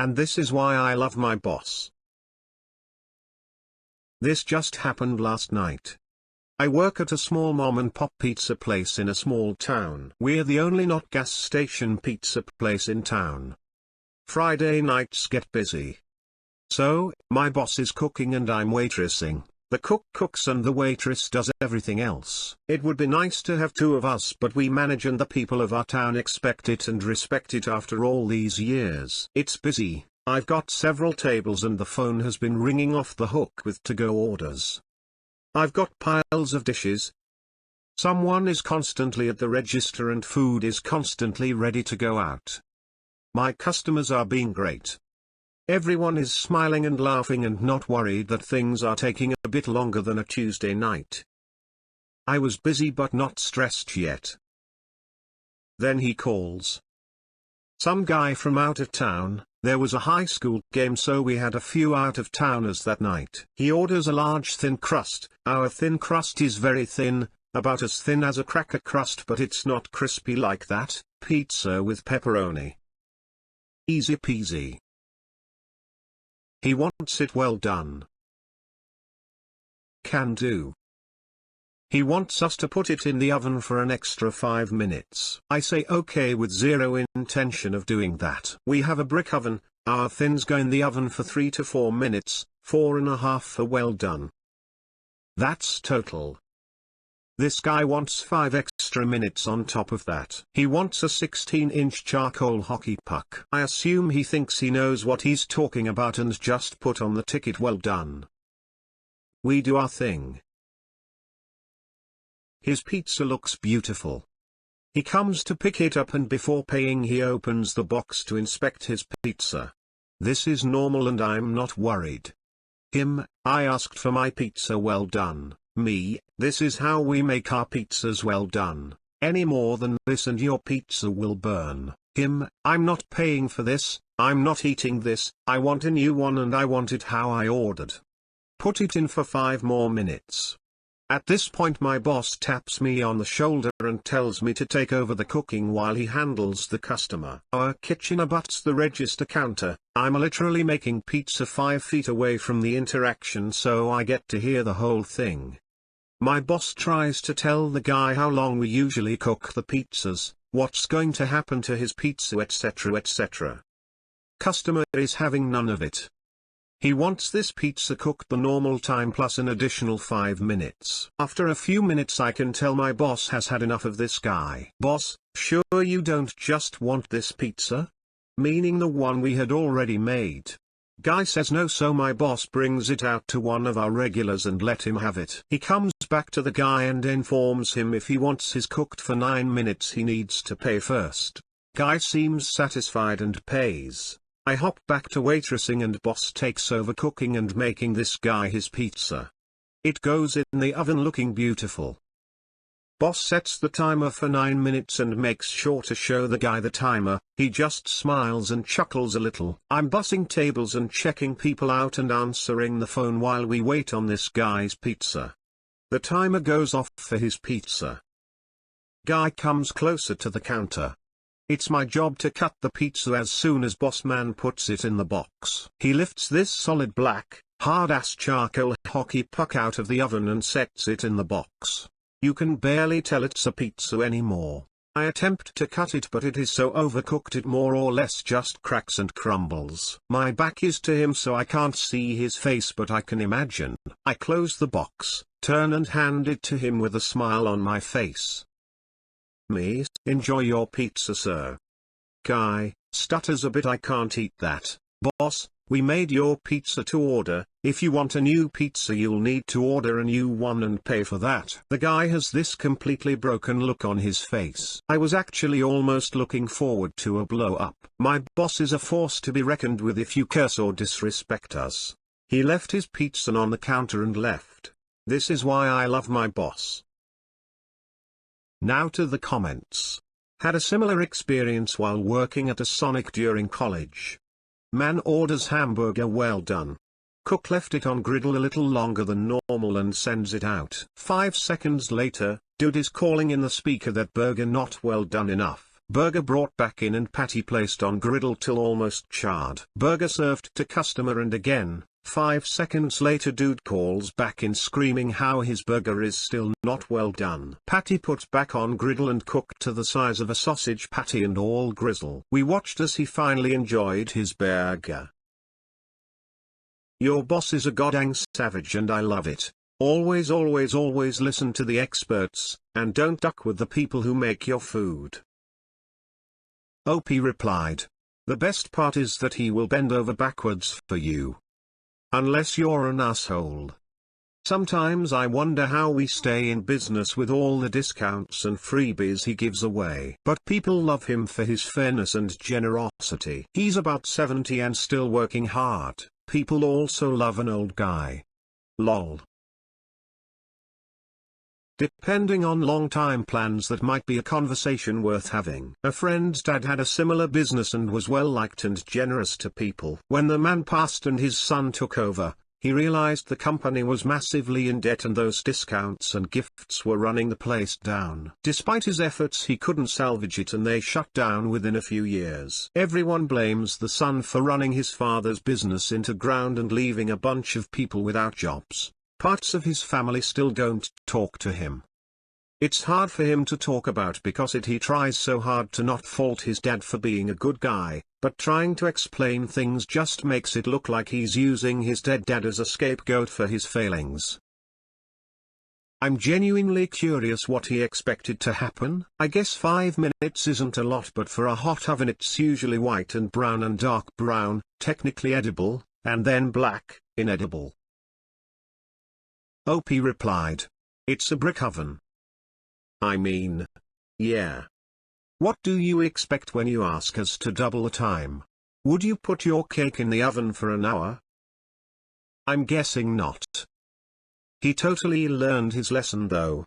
And this is why I love my boss. This just happened last night. I work at a small mom-and-pop pizza place in a small town. We're the only not gas station pizza place in town. Friday nights get busy. So, my boss is cooking and I'm waitressing. The cook cooks and the waitress does everything else. It would be nice to have two of us, but we manage and the people of our town expect it and respect it after all these years. It's busy. I've got several tables and the phone has been ringing off the hook with to-go orders. I've got piles of dishes. Someone is constantly at the register and food is constantly ready to go out. My customers are being great. Everyone is smiling and laughing and not worried that things are taking a bit longer than a Tuesday night. I was busy but not stressed yet. Then he calls. Some guy from out of town. There was a high school game, so we had a few out-of-towners that night. He orders a large thin crust. Our thin crust is very thin, about as thin as a cracker crust, but it's not crispy like that. Pizza with pepperoni. Easy peasy. He wants it well done. Can do. He wants us to put it in the oven for an extra 5 minutes. I say okay with zero intention of doing that. We have a brick oven, our thins go in the oven for 3 to 4 minutes, 4.5 for well done. That's total. This guy wants 5 extra minutes on top of that. He wants a 16-inch charcoal hockey puck. I assume he thinks he knows what he's talking about and just put on the ticket well done. We do our thing. His pizza looks beautiful. He comes to pick it up and before paying he opens the box to inspect his pizza. This is normal and I'm not worried. Him, I asked for my pizza well done. Me, this is how we make our pizzas well done. Any more than this and your pizza will burn. Him, I'm not paying for this, I'm not eating this, I want a new one and I want it how I ordered. Put it in for 5 more minutes. At this point my boss taps me on the shoulder and tells me to take over the cooking while he handles the customer. Our kitchen abuts the register counter. I'm literally making pizza 5 feet away from the interaction, so I get to hear the whole thing. My boss tries to tell the guy how long we usually cook the pizzas, what's going to happen to his pizza, etc. etc. Customer is having none of it. He wants this pizza cooked the normal time plus an additional 5 minutes. After a few minutes I can tell my boss has had enough of this guy. Boss, sure you don't just want this pizza? Meaning the one we had already made. Guy says no, so my boss brings it out to one of our regulars and let him have it. He comes back to the guy and informs him if he wants his cooked for 9 minutes he needs to pay first. Guy seems satisfied and pays. I hop back to waitressing and boss takes over cooking and making this guy his pizza. It goes in the oven looking beautiful. Boss sets the timer for 9 minutes and makes sure to show the guy the timer. He just smiles and chuckles a little. I'm bussing tables and checking people out and answering the phone while we wait on this guy's pizza. The timer goes off for his pizza. Guy comes closer to the counter. It's my job to cut the pizza as soon as boss man puts it in the box. He lifts this solid black, hard-ass charcoal hockey puck out of the oven and sets it in the box. You can barely tell it's a pizza anymore. I attempt to cut it but it is so overcooked it more or less just cracks and crumbles. My back is to him so I can't see his face but I can imagine. I close the box, turn and hand it to him with a smile on my face. Me, enjoy your pizza sir. Guy, stutters a bit, I can't eat that. Boss, we made your pizza to order. If you want a new pizza you'll need to order a new one and pay for that. The guy has this completely broken look on his face. I was actually almost looking forward to a blow up. My boss is a force to be reckoned with if you curse or disrespect us. He left his pizza on the counter and left. This is why I love my boss. Now to the comments. Had a similar experience while working at a Sonic during college. Man orders hamburger well done. Cook left it on griddle a little longer than normal and sends it out. 5 seconds later, dude is calling in the speaker that burger not well done enough. Burger brought back in and patty placed on griddle till almost charred. Burger served to customer and again, 5 seconds later dude calls back in screaming how his burger is still not well done. Patty put back on griddle and cooked to the size of a sausage patty and all grizzle. We watched as he finally enjoyed his burger. Your boss is a goddamn savage and I love it. Always listen to the experts, and don't duck with the people who make your food. OP replied. The best part is that he will bend over backwards for you. Unless you're an asshole. Sometimes I wonder how we stay in business with all the discounts and freebies he gives away. But people love him for his fairness and generosity. He's about 70 and still working hard. People also love an old guy. Lol. Depending on long-time plans, that might be a conversation worth having. A friend's dad had a similar business and was well-liked and generous to people. When the man passed and his son took over, he realized the company was massively in debt and those discounts and gifts were running the place down. Despite his efforts, he couldn't salvage it and they shut down within a few years. Everyone blames the son for running his father's business into ground and leaving a bunch of people without jobs. Parts of his family still don't talk to him. It's hard for him to talk about because he tries so hard to not fault his dad for being a good guy, but trying to explain things just makes it look like he's using his dead dad as a scapegoat for his failings. I'm genuinely curious what he expected to happen. I guess 5 minutes isn't a lot, but for a hot oven it's usually white and brown and dark brown, technically edible, and then black, inedible. OP replied. It's a brick oven. I mean, yeah. What do you expect when you ask us to double the time? Would you put your cake in the oven for an hour? I'm guessing not. He totally learned his lesson though.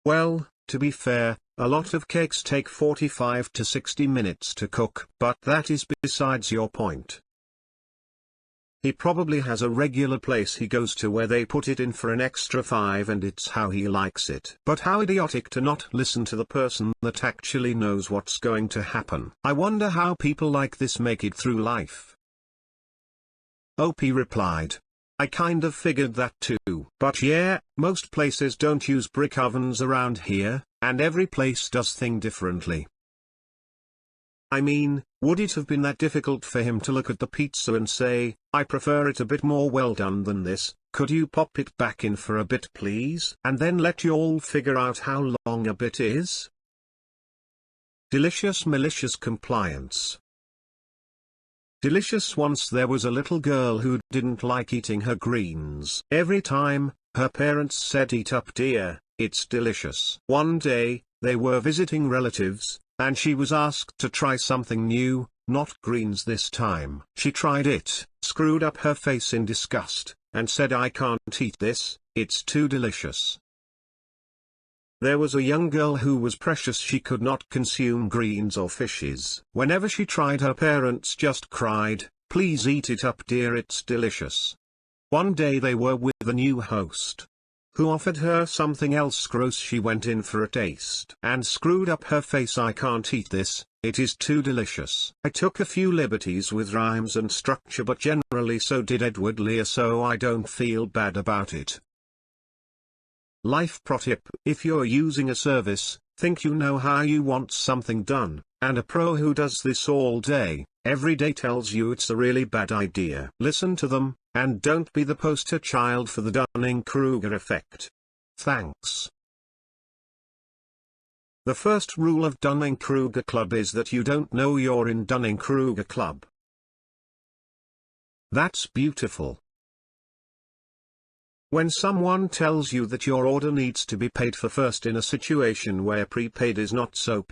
Well, to be fair, a lot of cakes take 45 to 60 minutes to cook, but that is besides your point. He probably has a regular place he goes to where they put it in for an extra 5 and it's how he likes it. But how idiotic to not listen to the person that actually knows what's going to happen. I wonder how people like this make it through life. OP replied. I kind of figured that too. But yeah, most places don't use brick ovens around here, and every place does things differently. I mean, would it have been that difficult for him to look at the pizza and say, I prefer it a bit more well done than this, could you pop it back in for a bit please? And then let you all figure out how long a bit is? Delicious Malicious Compliance. Delicious. Once there was a little girl who didn't like eating her greens. Every time, her parents said eat up dear, it's delicious. One day, they were visiting relatives, and she was asked to try something new, not greens this time. She tried it, screwed up her face in disgust, and said I can't eat this, it's too delicious. There was a young girl who was precious. She could not consume greens or fishes. Whenever she tried, her parents just cried, please eat it up dear, it's delicious. One day they were with a new host, who offered her something else gross. She went in for a taste and screwed up her face. I can't eat this, it is too delicious. I took a few liberties with rhymes and structure, but generally so did Edward Lear, so I don't feel bad about it. Life pro tip: if you're using a service, think you know how you want something done, and a pro who does this all day, every day tells you it's a really bad idea. Listen to them, and don't be the poster child for the Dunning-Kruger effect. Thanks. The first rule of Dunning-Kruger Club is that you don't know you're in Dunning-Kruger Club. That's beautiful. When someone tells you that your order needs to be paid for first in a situation where prepaid is not so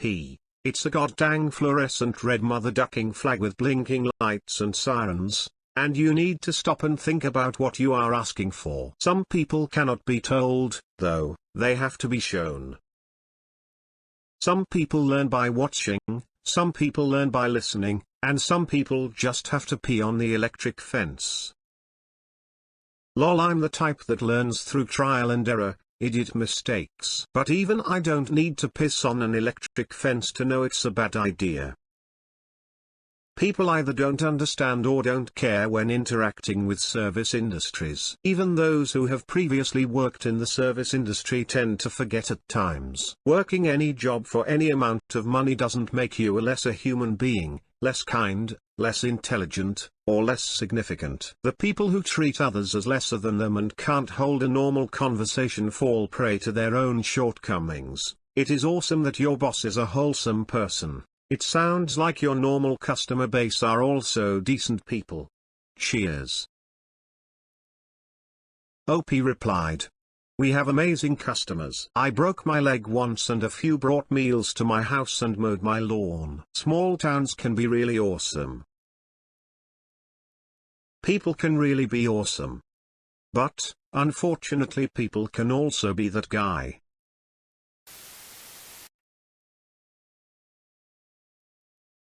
it's a goddamn fluorescent red mother ducking flag with blinking lights and sirens, and you need to stop and think about what you are asking for. Some people cannot be told, though, they have to be shown. Some people learn by watching, some people learn by listening, and some people just have to pee on the electric fence. Lol, I'm the type that learns through trial and error, idiot mistakes. But even I don't need to piss on an electric fence to know it's a bad idea. People either don't understand or don't care when interacting with service industries. Even those who have previously worked in the service industry tend to forget at times. Working any job for any amount of money doesn't make you a lesser human being, less kind, less intelligent, or less significant. The people who treat others as lesser than them and can't hold a normal conversation fall prey to their own shortcomings. It is awesome that your boss is a wholesome person. It sounds like your normal customer base are also decent people. Cheers. OP replied. We have amazing customers. I broke my leg once and a few brought meals to my house and mowed my lawn. Small towns can be really awesome. People can really be awesome. But, unfortunately, people can also be that guy.